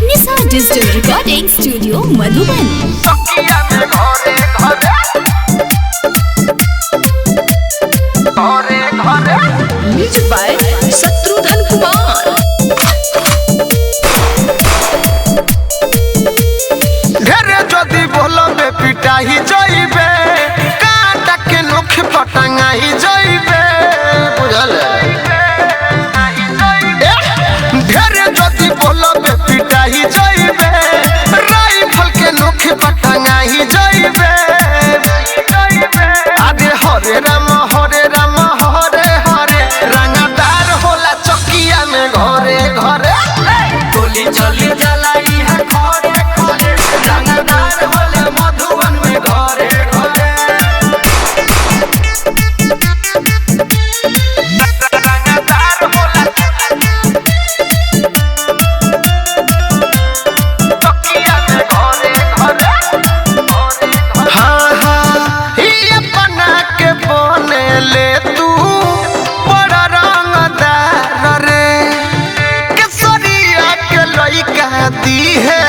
Nisha digital recording studio Madhuban. Music by Shatrughan Kumar. ढेरे जदि बोलबे पिटाही जइबे, कांटा के नोख पटंगाही जइबे, बुझल? ढेरे जदि बोलबे पिटाही जइबे, राइफल के नोख पटंगाही जइबे। अरे हरे राम हरे राम हरे हरे, रंगदार होला चकिया में घरे घरे, गोली चली जलाई है घरे घरे, रंगदार होले मधुबन में घरे घरे। रंगदार होला चकिया में घरे घरे। हाँ हाँ ये बना के बने ले तू बड़ा रंगदार रे, केसरिया के लइका दी है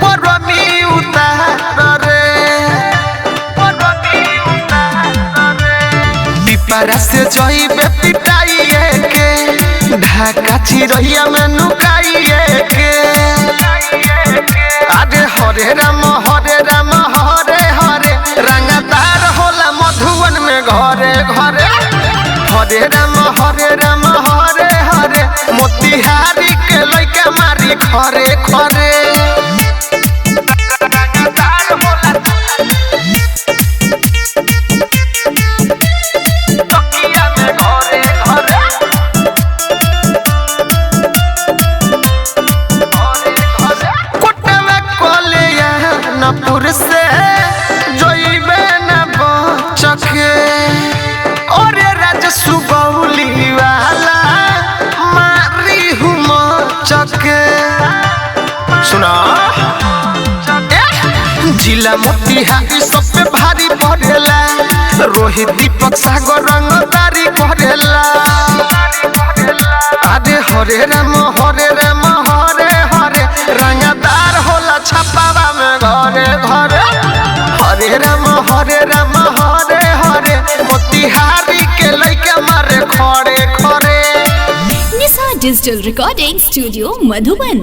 बरमी उतार रे, बरमी उतार रे। पिपरा से जइबे पिटाइए के, ढाका चिरैया में नुकाइए के। अरे हरे राम हरे राम हरे हरे, रंगदार होला मधुबन में घरे घरे। हरे राम हरे राम हरे हरे, मोतिहारी के लइका मारी खरे खरे। रंगदार होला चकिया में घरे घरे। कोटवा कोलिया नपुर से जइबे न बचके, और राजसु बौली वाला मारी हुम चके। सुना जिला मोतिहारी सब पे भारी पड़ेला, रोहित दीपक सागर रंगदारी करेला। अरे हरे राम हरे राम हरे हरे, रंगदार होला छपावा में घरे घरे। हरे राम हरे राम हरे हरे, मोतिहारी के लइका मारे खड़े खड़े। निशा डिजिटल रिकॉर्डिंग स्टूडियो मधुबन।